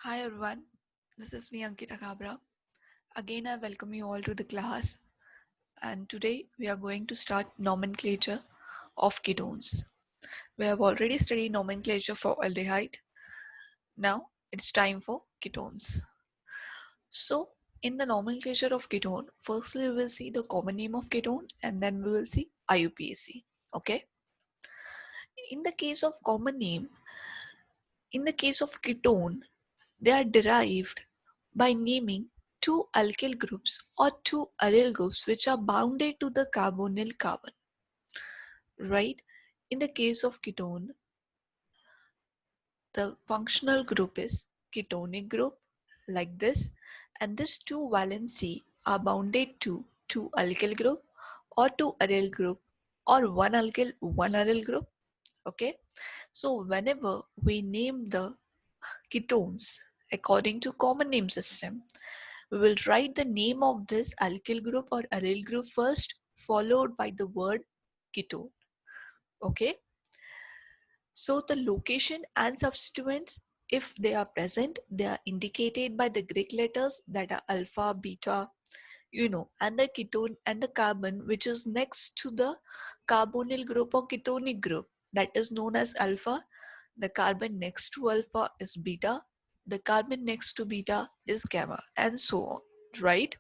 Hi everyone, this is me Ankita Kabra. Again, I welcome you all to the class, and today we are going to start nomenclature of ketones. We have already studied nomenclature for aldehyde. Now it's time for ketones. So, in the nomenclature of ketone, firstly we will see the common name of ketone and then we will see IUPAC. Okay. In the case of common name, in the case of ketone, they are derived by naming two alkyl groups or two aryl groups which are bounded to the carbonyl carbon, right? In the case of ketone, the functional group is ketonic group like this, and these two valency are bounded to two alkyl group or two aryl group or one alkyl, one aryl group. Okay, so whenever we name the ketones according to common name system, we will write the name of this alkyl group or aryl group first, followed by the word ketone. Okay, so the location and substituents, if they are present, they are indicated by the Greek letters that are alpha, beta, and the ketone and the carbon which is next to the carbonyl group or ketonic group, that is known as alpha. The carbon next to alpha is beta, the carbon next to beta is gamma, and so on, right?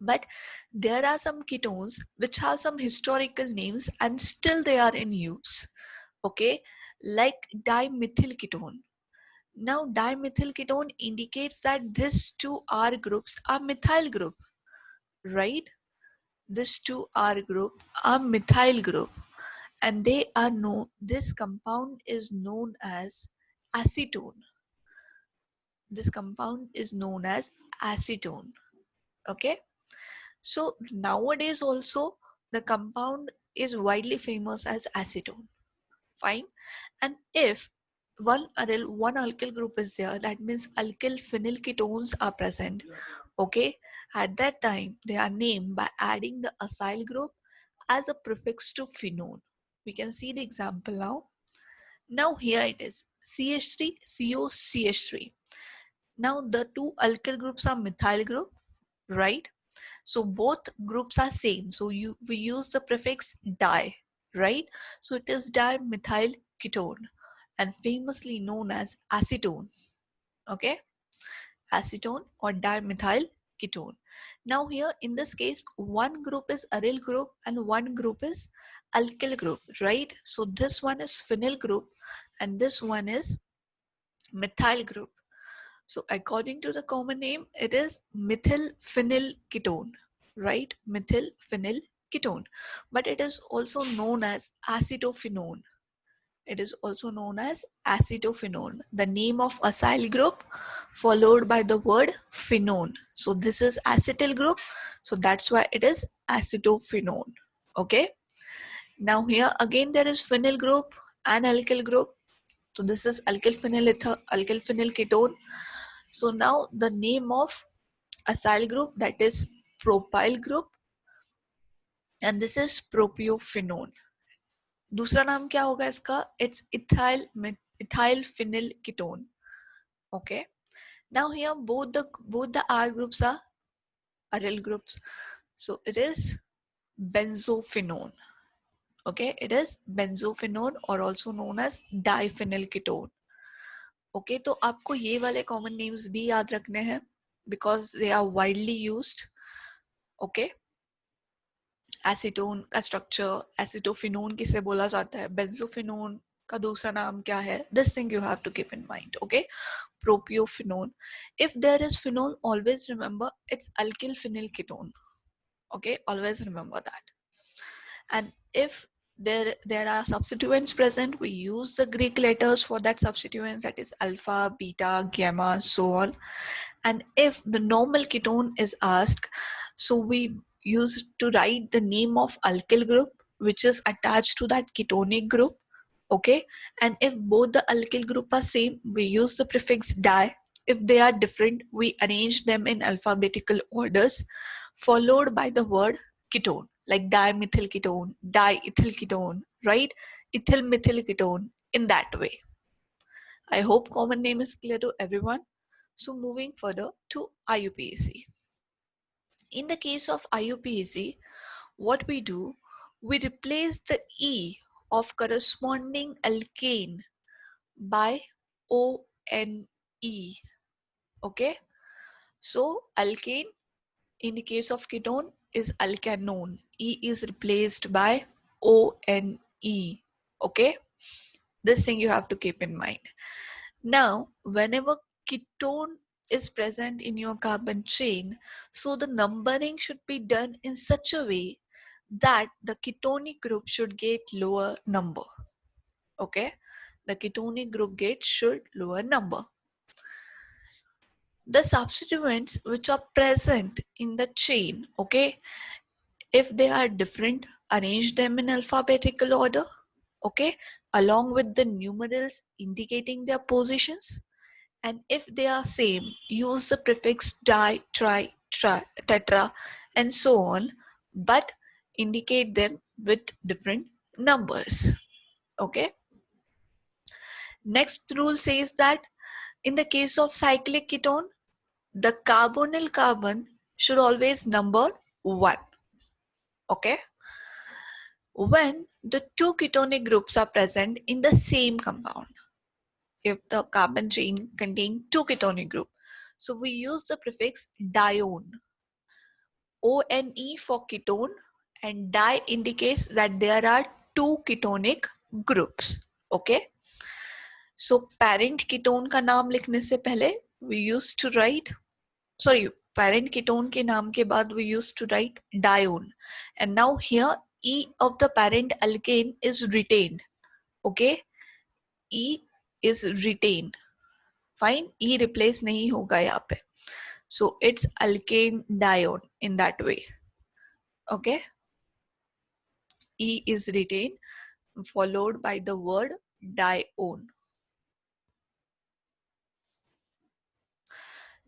But there are some ketones which have some historical names and still they are in use. Okay, like dimethyl ketone. Now, dimethyl ketone indicates that these two R groups are methyl group, right? These two R group are methyl group, and they are known. This compound is known as acetone. This compound is known as acetone. Okay. So nowadays also the compound is widely famous as acetone. Fine. And if one alkyl group is there, that means alkyl phenyl ketones are present. Okay. At that time, they are named by adding the acyl group as a prefix to phenone. We can see the example now. Now here it is CH3, COCH3. Now the two alkyl groups are methyl group, right? So both groups are same. So we use the prefix di, right? So it is dimethyl ketone and famously known as acetone. Okay, acetone or dimethyl ketone. Now here in this case, one group is aryl group and one group is alkyl group, right? So this one is phenyl group and this one is methyl group. So according to the common name, it is methyl phenyl ketone, right? Methyl phenyl ketone. But it is also known as acetophenone. It is also known as acetophenone, the name of acyl group followed by the word phenone. So this is acetyl group. So that's why it is acetophenone. Okay. Now here again there is phenyl group and alkyl group. So this is alkyl phenyl ether, alkyl phenyl ketone. So now the name of acyl group, that is propyl group, and this is propiophenone. दूसरा नाम क्या होगा इसका? It's ethyl phenyl ketone. Okay. Now here both the R groups are aryl groups. So it is benzophenone. Okay, it is benzophenone or also known as diphenyl ketone. Okay, तो आपको ये वाले common names भी याद रखने हैं because they are widely used. Okay. Acetone का structure acetophenone किसे बोला जाता है, बेंजोफिनोन का दूसरा नाम क्या है, this thing you have to keep in mind. Okay, propiophenone. If there is phenol, always remember it's alkyl phenyl ketone. Okay, always remember that. And if there are substituents present, we use the Greek letters for that substituents, that is alpha, beta, gamma, so on. And if the normal ketone is asked, so we use to write the name of alkyl group which is attached to that ketonic group. Okay, and if both the alkyl group are same, we use the prefix di. If they are different, we arrange them in alphabetical orders followed by the word ketone, like dimethyl ketone, diethyl ketone, right? Ethyl methyl ketone, in that way. I hope common name is clear to everyone. So moving further to IUPAC. In the case of IUPAC, what we do, we replace the E of corresponding alkane by ONE. Okay, so alkane in the case of ketone is alkanone. E is replaced by ONE. Okay, this thing you have to keep in mind. Now, whenever ketone is present in your carbon chain, so the numbering should be done in such a way that the ketonic group should get lower number. Okay, the ketonic group gets should lower number. The substituents which are present in the chain, okay, if they are different, arrange them in alphabetical order, okay, along with the numerals indicating their positions. And if they are same, use the prefix di, tri, tetra, and so on, but indicate them with different numbers. Okay. Next rule says that in the case of cyclic ketone, the carbonyl carbon should always number 1. Okay. When the two ketonic groups are present in the same compound, if the carbon chain contains two ketonic group, so we use the prefix dione. ONE for ketone, and di indicates that there are two ketonic groups. Okay, so parent ketone का नाम लिखने से पहले we used to write, sorry, parent ketone के नाम के बाद we used to write dione, and now here E of the parent alkane is retained. Okay, E is retained. Fine, E replace नहीं होगा यहाँ पे. So it's alkane dione in that way. Okay, E is retained followed by the word dione.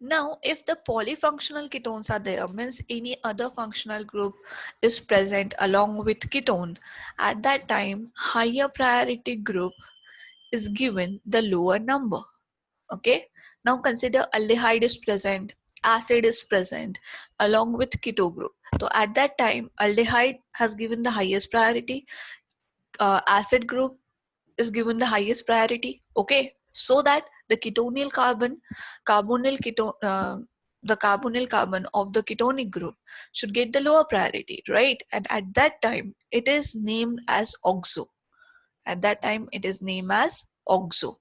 Now, if the polyfunctional ketones are there, means any other functional group is present along with ketone, at that time, higher priority group is given the lower number. Okay. Now consider aldehyde is present, acid is present along with keto group. So at that time, aldehyde has given the highest priority, acid group is given the highest priority. Okay, so that the ketonyl carbon, carbonyl ketone, the carbonyl carbon of the ketonic group should get the lower priority, right? And at that time, it is named as oxo. At that time, it is named as oxo.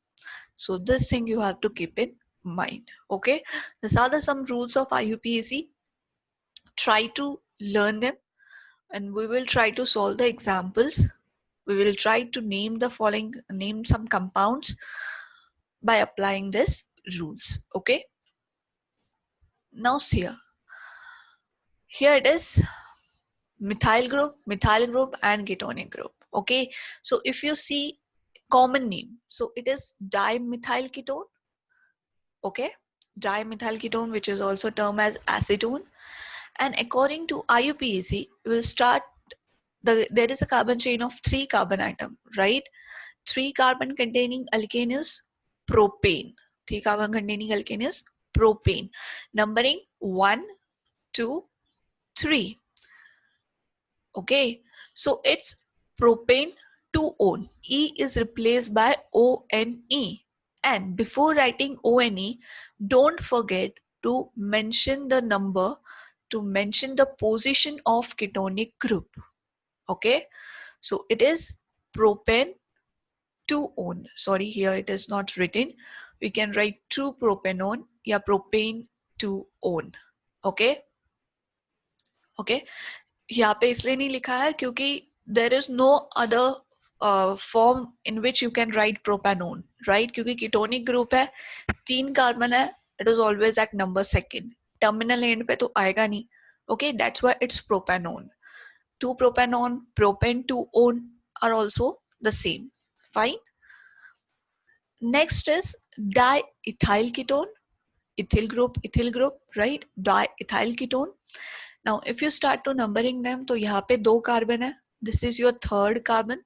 So this thing you have to keep in mind. Okay, these are the some rules of IUPAC. Try to learn them, and we will try to solve the examples. We will try to name the following, name some compounds by applying this rules. Okay, now see here it is methyl group and ketonic group. Okay, so if you see common name, so it is dimethyl ketone. Okay, dimethyl ketone, which is also termed as acetone. And according to IUPAC, we will start there is a carbon chain of 3 carbon atom, right? 3 carbon containing alkane is propane. 3 carbon containing alkane is propane. Numbering 1, 2, 3. Okay, so it's propane 2-one. E is replaced by ONE. And before writing ONE, don't forget to mention the number, to mention the position of ketonic group. Okay, so it is propane 2-one. Sorry, here it is not written. We can write 2-propanone या propane 2-one. Okay, okay. यहाँ पे इसलिए नहीं लिखा है क्योंकि there is no other form in which you can write propanone, right? क्योंकि ketonic group है, 3 कार्बन है, it is always at number second. Terminal end पे तो आएगा नहीं. Okay, that's why it's propanone. 2-propanone, propane 2-one are also the same. Fine. Next is diethyl ketone, ethyl group, right? Diethyl ketone. Now, if you start to numbering them, तो यहाँ पे 2 carbon है. This is your 3rd carbon.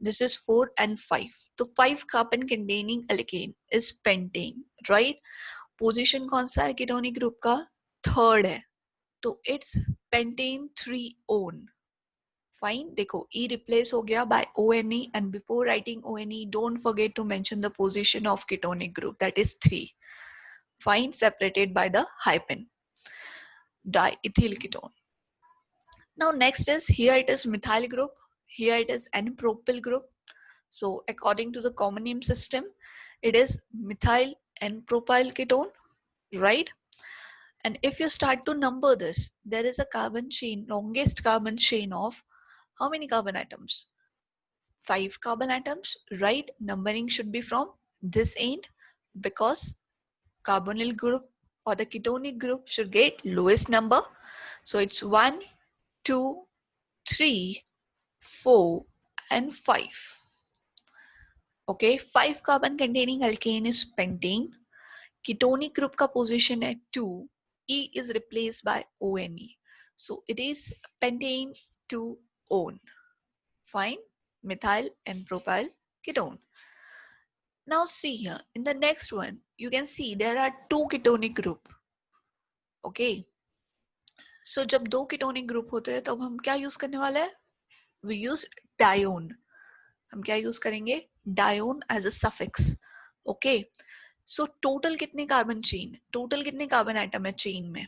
This is 4 and 5. तो 5 carbon containing alkane is pentane, right? Position कौन सा है ketonic group का? Third है, तो इट्स पेंटेन 3 ओन. फाइन, देखो E रिप्लेस हो गया bye ONE and before writing ONE don't forget to mention the position of ketonic group, that is 3. Fine, separated by the hyphen. Diethyl ketone. Now next is, here it is methyl group, here it is N-propyl group. So according to the common name system, it is methyl N-propyl ketone, right? And if you start to number this, there is a carbon chain, longest carbon chain of how many carbon atoms? 5 carbon atoms, right? Numbering should be from this end because carbonyl group or the ketonic group should get lowest number. So it's 1, 2, 3, 4 and 5. Okay, 5 carbon containing alkane is pentane. Ketonic group का position है 2. E is replaced by ONE. So it is pentane 2-one. Fine. Methyl and propyl ketone. Now see here, in the next one, you can see there are 2 ketonic group. Okay. So जब 2 ketonic group होते हैं तब हम क्या use करने वाले हैं? We use dione. हम क्या use करेंगे? Dione as a suffix. Okay. So total कितने carbon chain? Total कितने carbon atom है chain में?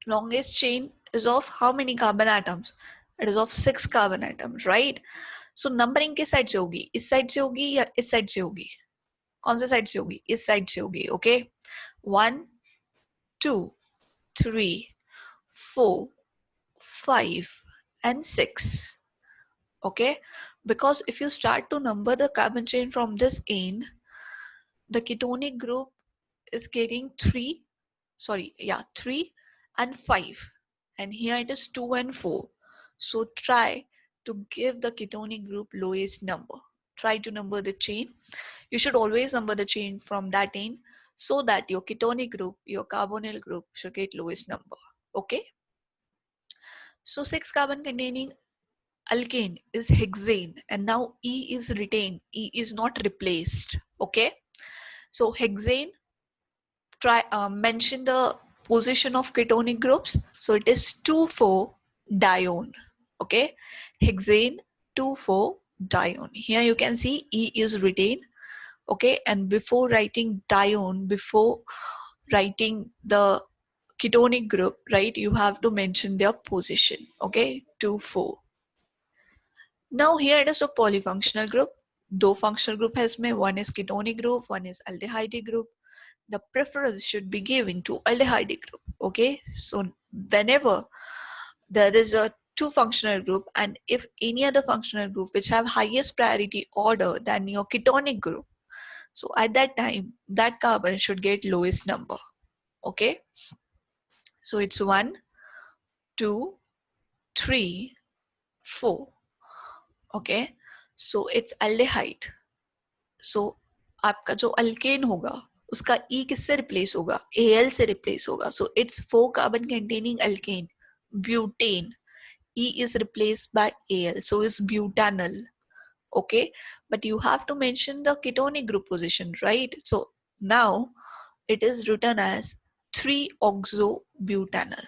Longest chain is of how many carbon atoms? It is of 6 carbon atoms, right? So numbering किस side से होगी? इस side से होगी या इस side से होगी? कौन से side से होगी? इस side से होगी, okay? 1, 2, 3, 4, 5 and 6. Okay? Because if you start to number the carbon chain from this end, the ketonic group is getting 3 and 5, and here it is 2 and 4. So try to give the ketonic group lowest number. Try to number the chain. You should always number the chain from that end so that your ketonic group, your carbonyl group should get lowest number. Okay. So 6 carbon containing alkane is hexane, and now E is retained. E is not replaced. Okay. So hexane, try mention the position of ketonic groups. So it is 2,4 dione. Okay, hexane 2,4 dione. Here you can see E is retained. Okay, and before writing dione, before writing the ketonic group, right, you have to mention their position. Okay, 2,4. Now here it is a polyfunctional group. दो functional group है इसमें. One is ketonic group, one is aldehyde group. The preference should be given to aldehyde group. Okay, so whenever there is a 2 functional group, and if any other functional group which have highest priority order than your ketonic group, so at that time that carbon should get lowest number. Okay, so it's 1, 2, 3, 4. Okay, so it's aldehyde. So आपका जो alkane होगा उसका E किससे replace होगा? Al से replace होगा. So it's 4 carbon containing alkane, butane. E is replaced by Al, so it's butanol. Okay, but you have to mention the ketonic group position, right? So now it is written as 3-oxobutanol.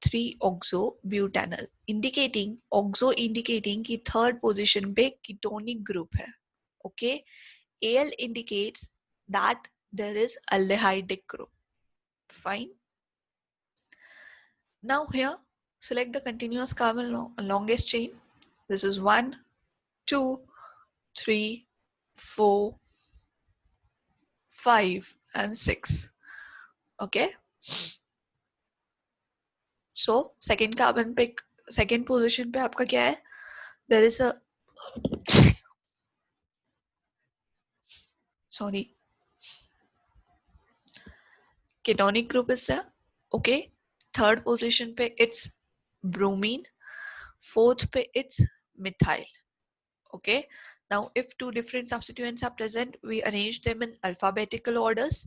3-oxobutanol, indicating oxo indicating कि third position पे ketonic group है. Okay, Al indicates that there is aldehydic group. Fine. Now here, select the continuous carbon longest chain. This is 1, 2, 3, 4, 5 and 6. Okay. So second carbon पे, second position पे आपका क्या है? There is a ketonic group is there. Okay. Third position पे it's bromine. Fourth पे it's methyl. Okay. Now, if 2 different substituents are present, we arrange them in alphabetical orders.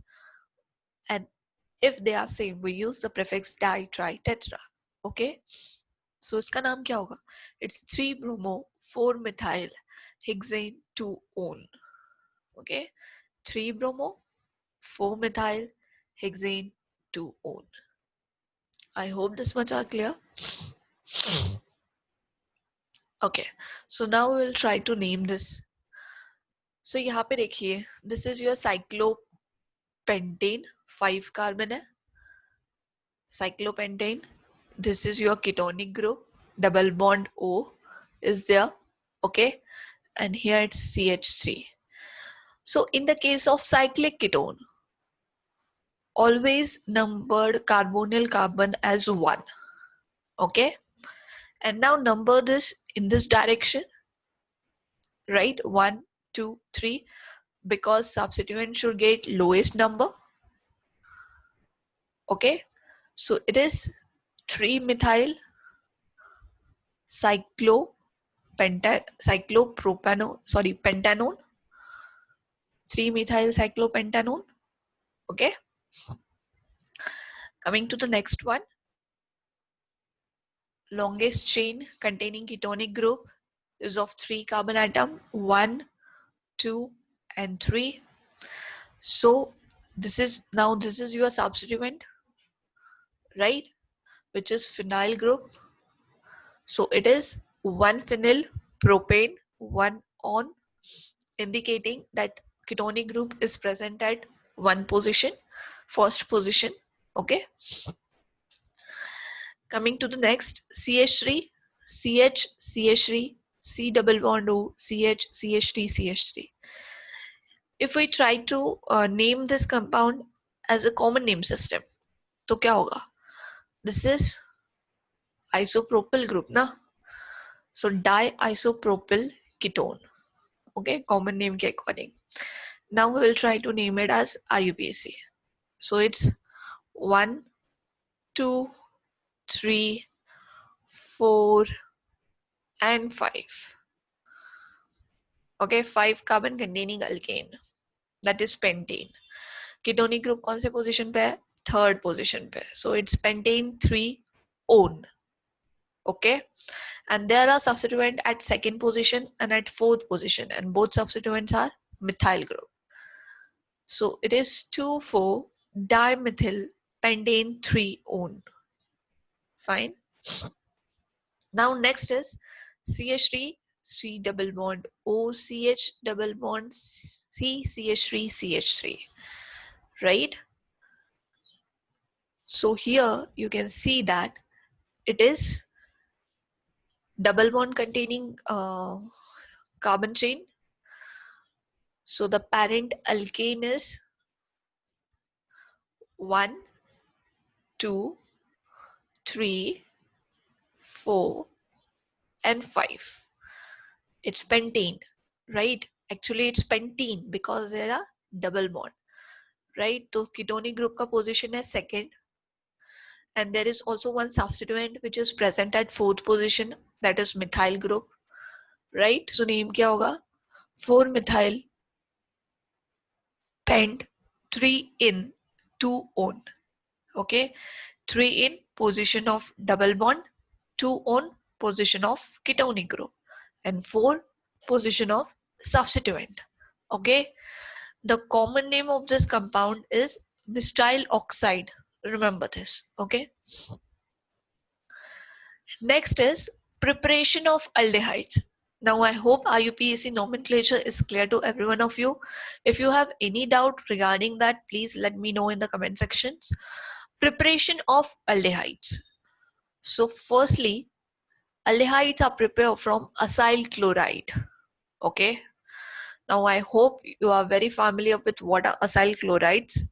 And if they are same, we use the prefix di, tri, tetra. Okay. So, इसका नाम क्या होगा? It's 3-bromo 4-methyl hexane 2-one. Okay, 3-bromo, 4-methyl hexane 2-one. I hope this much are clear. Okay, so now we will try to name this. So यहाँ पे देखिए, this is your cyclopentane, 5 carbon है. Cyclopentane. This is your ketonic group, double bond O is there. Okay, and here it's CH3. So in the case of cyclic ketone, always numbered carbonyl carbon as 1. Okay, and now number this in this direction, right? 1, 2, 3, because substituent should get lowest number. Okay, so it is 3-methyl pentanone, 3-methyl cyclopentanone. Okay, coming to the next one, longest chain containing ketonic group is of 3 carbon atom, 1, 2 and 3. So this is your substituent, right, which is phenyl group. So it is 1 phenyl propane 1 on, indicating that ketonic group is present at first position. Okay, coming to the next, CH3, CH, CH3, C double bond O, CH, CH3, CH3. If we try to name this compound as a common name system, तो क्या होगा? This is isopropyl group ना, so diisopropyl ketone. Okay, common name के according. Now we will try to name it as IUPAC. So it's 1, 2, 3, 4 and 5. Okay, 5 carbon containing alkane, that is pentane. Ketonic group कौन से position पे है? Third position पे. So it's pentane 3-one. Okay, and there are substituent at second position and at fourth position, and both substituents are methyl group. So it is 2,4-dimethyl pentane 3-one. Fine. Now next is CH3, C double bond O, CH double bond C, CH3, CH3, right? So here you can see that it is double bond containing carbon chain. So the parent alkane is 1, 2, 3, 4 and 5. It's pentane, right? Actually it's pentene because there are double bond, right? So ketonic group का position है second, and there is also one substituent which is present at fourth position, that is methyl group, right? So name क्या होगा? 4-methyl pent 3-in 2-on. Okay, 3-in position of double bond, 2-on position of ketonic group, and 4 position of substituent. Okay, the common name of this compound is methyl oxide. Remember this. Okay, next is preparation of aldehydes. Now I hope IUPAC nomenclature is clear to every one of you. If you have any doubt regarding that, please let me know in the comment sections. Preparation of aldehydes. So firstly, aldehydes are prepared from acyl chloride. Okay, now I hope you are very familiar with what are acyl chlorides.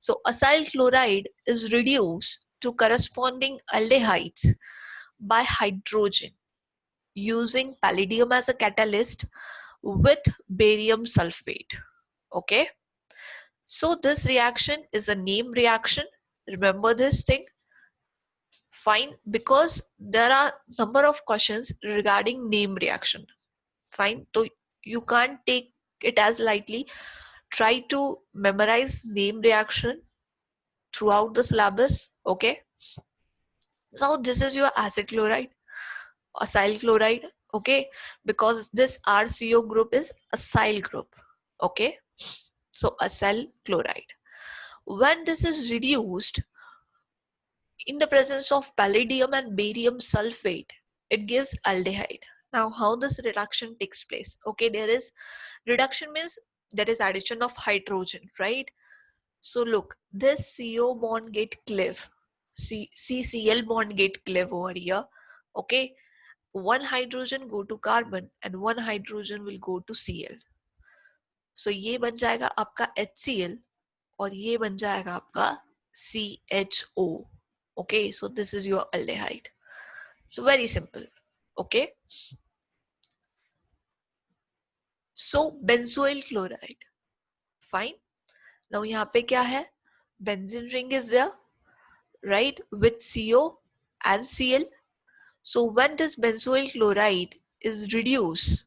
So acyl chloride is reduced to corresponding aldehydes by hydrogen using palladium as a catalyst with barium sulfate. Okay, so this reaction is a name reaction. Remember this thing. Fine, because there are number of questions regarding name reaction. Fine, so you can't take it as lightly. Try to memorize name reaction throughout the syllabus. Okay, so this is your acid chloride, acyl chloride. okay, because this RCO group is acyl group, okay. So acyl chloride. When this is reduced in the presence of palladium and barium sulfate, it gives aldehyde. Now, how this reduction takes place? Okay, there is reduction means there is addition of hydrogen, right? So look, this CO bond get cleave, CCl bond get cleave over here. Okay, one hydrogen go to carbon and one hydrogen will go to Cl. So ये बन जाएगा आपका HCl और ये बन जाएगा आपका CHO. Okay, so this is your aldehyde. So very simple. Okay, so benzoyl chloride. Fine. Now यहाँ पे क्या है? Benzene ring is there, right, with CO and Cl. So when this benzoyl chloride is reduced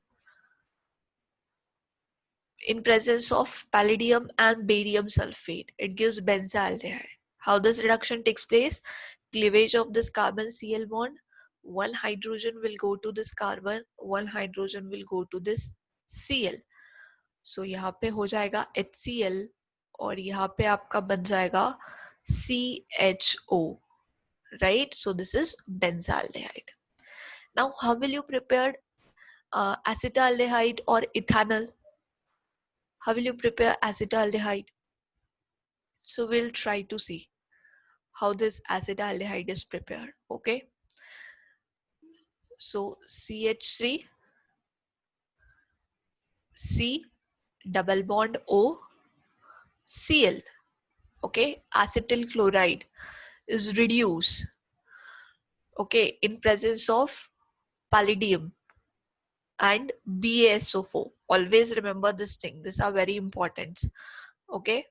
in presence of palladium and barium sulfate, it gives benzaldehyde. How this reduction takes place? Cleavage of this carbon Cl bond. One hydrogen will go to this carbon, one hydrogen will go to this Cl. So यहाँ पे हो जाएगा HCl और यहाँ पे आपका बन जाएगा CHO, right? So this is benzaldehyde. Now, how will you prepare acetaldehyde or ethanol? How will you prepare acetaldehyde? So we'll try to see how this acetaldehyde is prepared. Okay. So CH3, C, double bond O, Cl. Okay. Acetyl chloride is reduced. Okay, in presence of palladium and BaSO4. Always remember this thing. These are very important. Okay.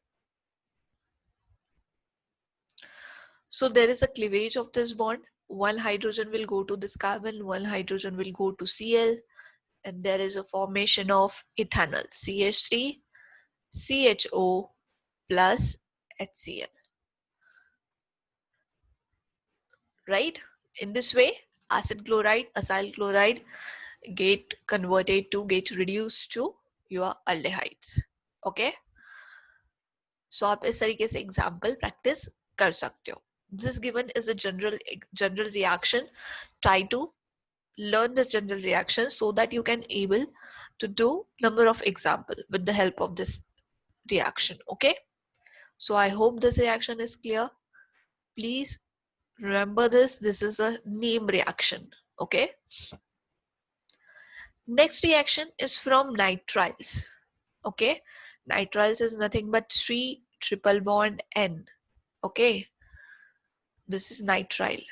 So there is a cleavage of this bond. One hydrogen will go to this carbon, one hydrogen will go to Cl, and there is a formation of ethanol, CH3, CHO plus HCl. Right? In this way, acid chloride, acyl chloride get converted to, get reduced to your aldehydes. Okay? So आप इस तरीके से example practice कर सकते हो. This given is a general reaction. Try to learn this general reaction so that you can able to do number of example with the help of this reaction. Okay, so I hope this reaction is clear. Please remember this is a name reaction. Okay, next reaction is from nitriles. Okay, nitriles is nothing but 3 triple bond N. Okay, this is nitrile.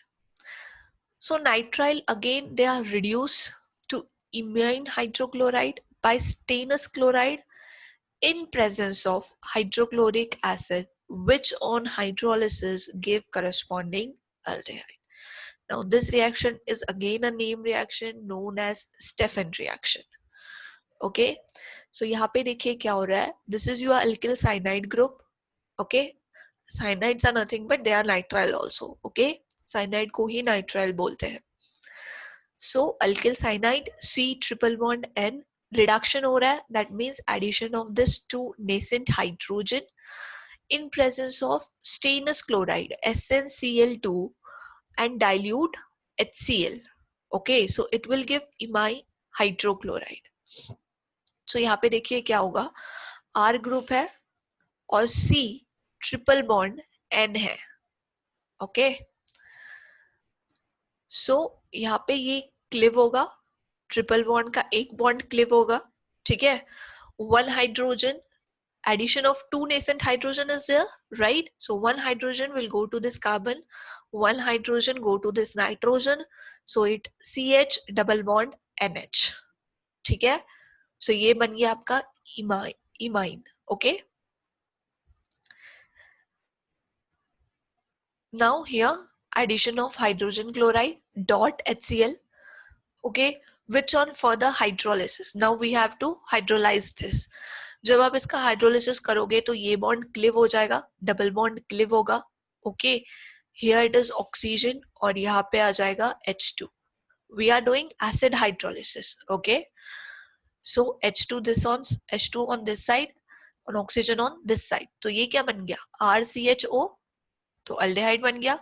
So nitrile, again they are reduced to imine hydrochloride by stannous chloride in presence of hydrochloric acid, which on hydrolysis give corresponding aldehyde. Now this reaction is again a name reaction known as Stephan reaction. Okay, so यहाँ पे देखिए क्या हो रहा है. This is your alkyl cyanide group. Okay, cyanides are nothing but they are nitrile also. Okay, cyanide को ही nitrile बोलते हैं. So alkyl cyanide C triple bond N reduction हो रहा है. That means addition of this two nascent hydrogen in presence of stannous chloride SnCl2 and dilute HCl. Okay, so it will give imine hydrochloride. So यहाँ पे देखिए क्या होगा. R group है और C ट्रिपल बॉन्ड N है. Okay, सो यहाँ पे ये क्लिव होगा. ट्रिपल बॉन्ड का एक बॉन्ड क्लिव होगा. ठीक है, one hydrogen, addition of two nascent hydrogen is there, right? So one hydrogen will go to this carbon, one hydrogen go to this nitrogen, so it CH double bond NH. ठीक है, so ये बन गया आपका imine. Okay, now here addition of hydrogen chloride dot HCl. Okay, which on further hydrolysis. Now we have to hydrolyze this. जब आप इसका hydrolysis करोगे तो ये बॉन्ड क्लिव हो जाएगा, डबल बॉन्ड क्लिव होगा. Okay, here it is oxygen और यहाँ पे आ जाएगा H2. we are doing acid hydrolysis. Okay, so H2 this on H2 on this side और oxygen on this side. तो ये क्या बन गया, RCHO, तो अल्डेहाइड बन गया.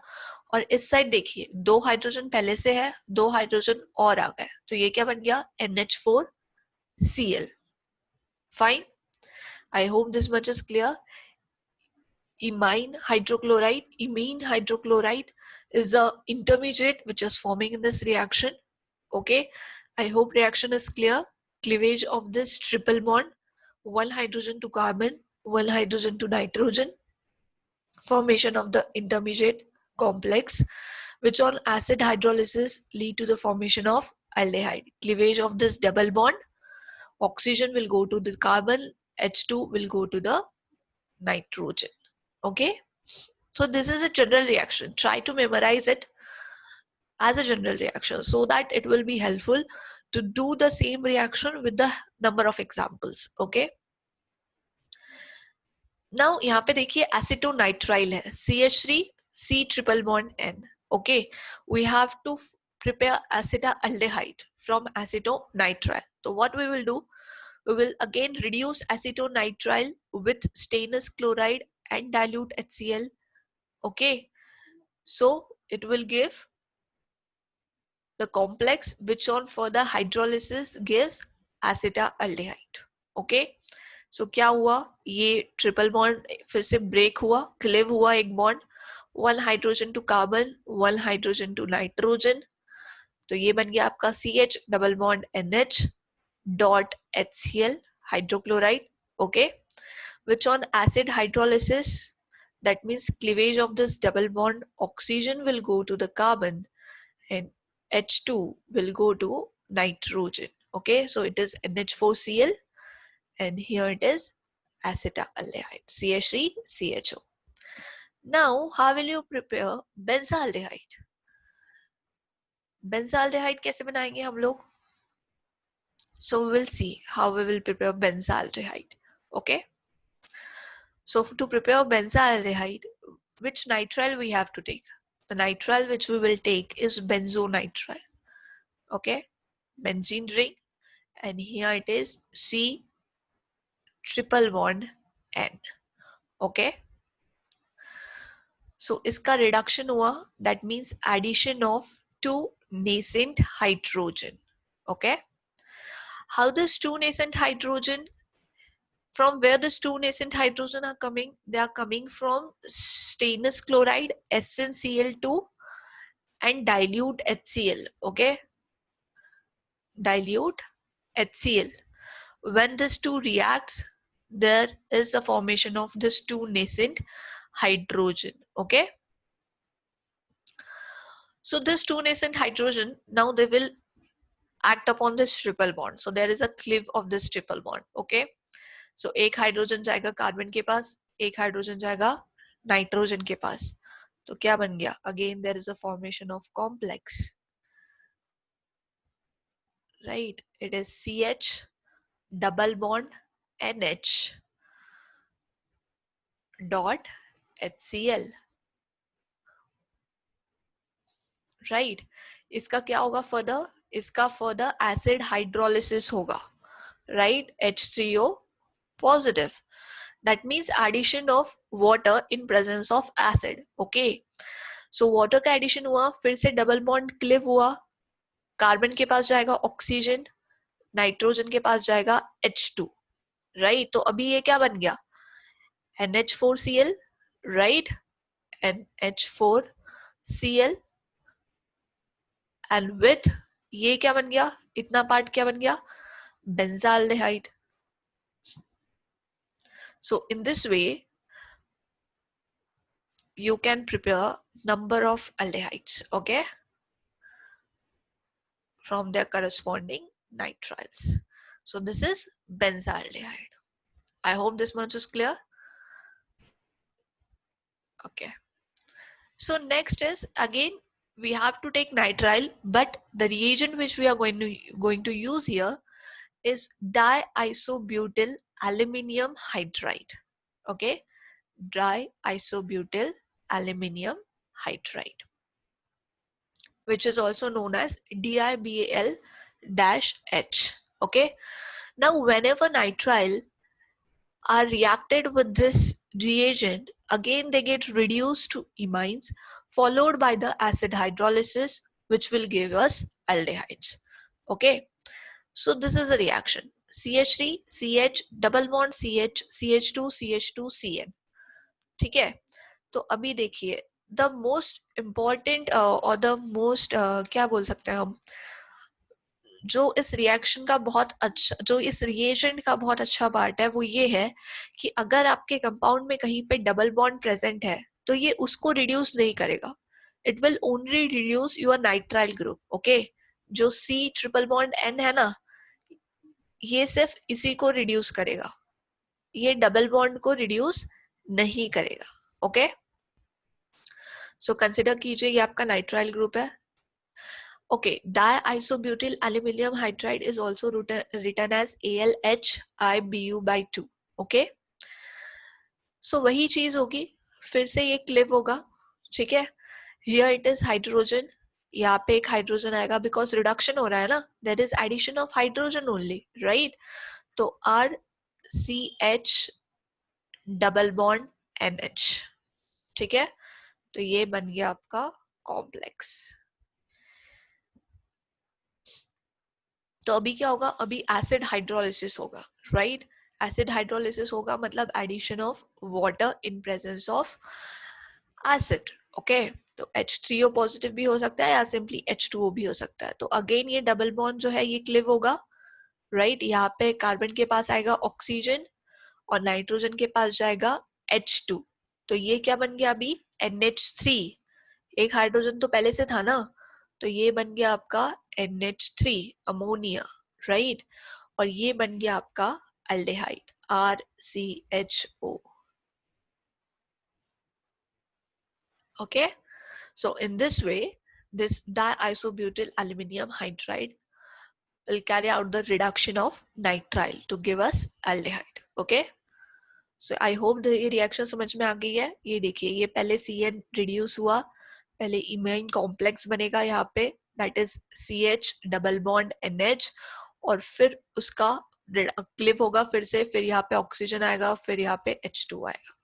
और इस साइड देखिए 2 हाइड्रोजन पहले से है, 2 हाइड्रोजन और आ गए, तो ये क्या बन गया, NH4Cl. Fine, I hope this much is clear. Imine hydrochloride is a intermediate which is forming in this reaction. Okay, I hope reaction is clear. Cleavage of this triple bond, one hydrogen to carbon, one hydrogen to nitrogen, formation of the intermediate complex, which on acid hydrolysis lead to the formation of aldehyde. Cleavage of this double bond, oxygen will go to the carbon, H2 will go to the nitrogen. Okay, so this is a general reaction. Try to memorize it as a general reaction so that it will be helpful to do the same reaction with the number of examples. Okay, now यहाँ पे देखिए acetonitrile है, CH3 C triple bond N. Okay, we have to prepare acetaldehyde from acetonitrile. So what we will do, we will again reduce acetonitrile with stannous chloride and dilute HCl. Okay, so it will give the complex which on further hydrolysis gives acetaldehyde. Okay, so क्या हुआ, ये triple bond फिर से break हुआ, cleave हुआ एक bond, one hydrogen to carbon, one hydrogen to nitrogen, तो ये बन गया आपका CH double bond NH dot HCl hydrochloride. Okay, which on acid hydrolysis, that means cleavage of this double bond, oxygen will go to the carbon and H2 will go to nitrogen. Okay, so it is NH4Cl and here it is acetaldehyde, CH3CHO. Now how will you prepare benzaldehyde? Benzaldehyde कैसे बनाएंगे हम लोग? So we will see how we will prepare benzaldehyde. Okay, so to prepare benzaldehyde, which nitrile we have to take? The nitrile which we will take is benzonitrile. Okay, benzene ring, and here it is C triple bond N. Okay, so इसका reduction हुआ, that means addition of two nascent hydrogen. Okay, how this two nascent hydrogen, from where this two nascent hydrogen are coming? They are coming from stannous chloride SnCl2 and dilute HCl. Okay, dilute HCl. When this two reacts, there is a formation of this two nascent hydrogen. Okay, so this two nascent hydrogen, now they will act upon this triple bond. So there is a cleave of this triple bond. Okay, so एक hydrogen जाएगा carbon के पास, एक hydrogen जाएगा nitrogen के पास, तो क्या बन गया, again there is a formation of complex, right, it is CH double bond NH dot HCl. Right, इसका क्या होगा फर्दर, इसका फर्दर एसिड हाइड्रोलिसिस होगा, right, H3O positive. That means addition of water in presence of acid. Okay, so water का addition हुआ, फिर से double bond Clive हुआ, कार्बन के पास जाएगा ऑक्सीजन, नाइट्रोजन के पास जाएगा H2, राइट, तो अभी ये क्या बन गया, NH4Cl, right, NH4Cl and with ये क्या बन गया, इतना पार्ट क्या बन गया, बेंजाल्डेहाइड. So in this way you can prepare number of aldehydes, okay, from their corresponding nitriles. So this is benzaldehyde. I hope this much is clear. Okay, so next is again we have to take nitrile, but the reagent which we are going to use here is diisobutyl aluminium hydride. Okay, diisobutyl aluminium hydride. which is also known as DiBal-H. Okay. Now, whenever nitrile are reacted with this reagent, again they get reduced to imines, followed by the acid hydrolysis, which will give us aldehydes. Okay. So this is a reaction. CH3, CH, double bond CH, CH2, CH2, CN. ठीक है. तो अभी देखिए the most important और the most क्या बोल सकते हैं हम, जो इस रिएक्शन का बहुत अच्छा, जो इस रिएजेंट का बहुत अच्छा पार्ट है वो ये है कि अगर आपके कंपाउंड में कहीं पे डबल बॉन्ड प्रेजेंट है तो ये उसको रिड्यूस नहीं करेगा. It will only reduce your nitrile group. Okay. जो C ट्रिपल बॉन्ड N है ना, ये सिर्फ इसी को रिड्यूस करेगा, ये डबल बॉन्ड को रिड्यूस नहीं करेगा. ओके. सो कंसिडर कीजिए ये आपका नाइट्राइल ग्रुप है. Okay, diisobutyl aluminium hydride is also written as AlHIBu/2. Okay, so वही चीज होगी, फिर से ये क्लिव होगा. ठीक है. Here it is hydrogen, यहाँ पे एक हाइड्रोजन आएगा बिकॉज रिडक्शन हो रहा है ना, there is addition of hydrogen only, right. तो RCH डबल बॉन्ड NH. ठीक है. तो ये बन गया आपका कॉम्प्लेक्स. तो अभी क्या होगा, अभी एसिड हाइड्रोलिसिस होगा, राइट. एसिड हाइड्रोलिसिस होगा मतलब addition of water in presence of acid. Okay. तो H3O पॉजिटिव भी हो सकता है या सिंपली H2O भी हो सकता है. तो अगेन ये डबल बॉन्ड जो है ये क्लिव होगा, राइट. यहाँ पे कार्बन के पास आएगा ऑक्सीजन और नाइट्रोजन के पास जाएगा H2. तो ये क्या बन गया अभी, NH3. एक हाइड्रोजन तो पहले से था ना, तो ये बन गया आपका NH3 अमोनिया, राइट. और ये बन गया आपका aldehyde RCHO. Okay. So in this way, this diisobutyl aluminium hydride will carry out the reduction of nitrile to give us aldehyde. Okay. So I hope the reaction समझ में आ गई है. ये देखिए ये पहले CN reduce हुआ, पहले इमाइन कॉम्प्लेक्स बनेगा यहाँ पे, that is CH double bond NH, और फिर उसका क्लिव होगा फिर से, फिर यहाँ पे ऑक्सीजन आएगा, फिर यहाँ पे H2 आएगा,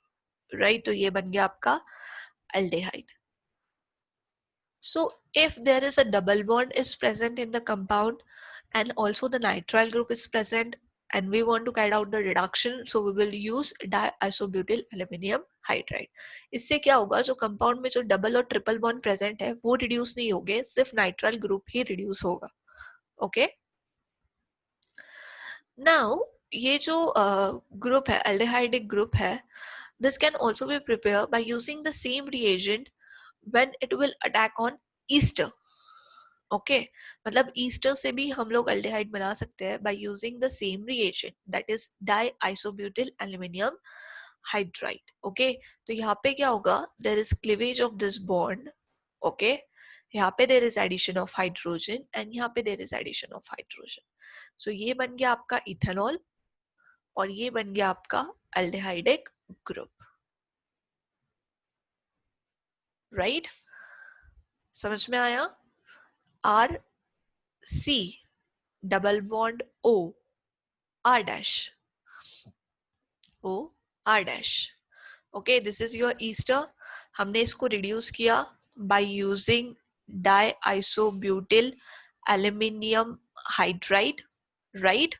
राइट. तो ये बन गया आपका aldehyde. So if there is a double bond is present in the compound and also the nitrile group is present and we want to carry out the reduction, so we will use diisobutyl aluminium hydride. इससे क्या होगा, जो compound में जो double और triple bond present है वो reduce नहीं होंगे, सिर्फ नाइट्राइल ग्रुप ही रिड्यूस होगा. ओके. नाउ ये जो ग्रुप है, aldehydic ग्रुप है, this can also be prepared by using the same reagent when it will attack on ester. Okay. मतलब ईस्टर से भी हम लोग अल्डेहाइड बना सकते हैं by using the same reagent, that is diisobutyl aluminium hydride. Okay. तो यहाँ पे क्या होगा, there is cleavage of this bond. Okay. यहाँ पे there is addition of hydrogen and यहाँ पे there is addition of hydrogen. So ये बन गया आपका इथेनॉल और ये बन गया आपका अल्डेहाइडिक ग्रुप, राइट. समझ में आया. RC double bond O R dash O R dash. Okay. This is your ester. हमने इसको रिड्यूस किया by using diisobutyl aluminium hydride, right.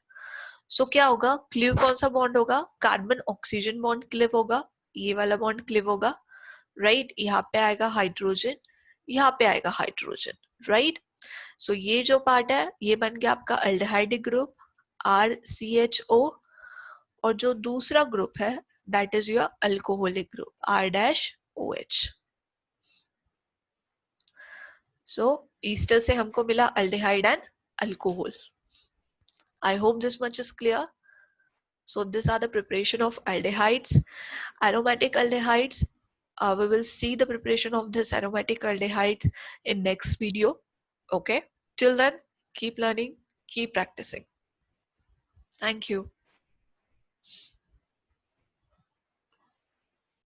So क्या होगा, क्लिव कौन सा बॉन्ड होगा, कार्बन ऑक्सीजन बॉन्ड क्लिव होगा, ये वाला बॉन्ड क्लिव होगा, राइट. यहाँ पे आएगा हाइड्रोजन, यहाँ पे आएगा हाइड्रोजन, राइट. सो ये जो पार्ट है ये बन गया आपका अल्डेहाइडिक ग्रुप RCHO, और जो दूसरा ग्रुप है that is your alcoholic group R-OH. So Easter से हमको मिला aldehyde and alcohol. I hope this much is clear. So these are the preparation of aldehydes. Aromatic aldehydes, we will see the preparation of this aromatic aldehydes in next video. Okay. Till then, keep learning, keep practicing. Thank you.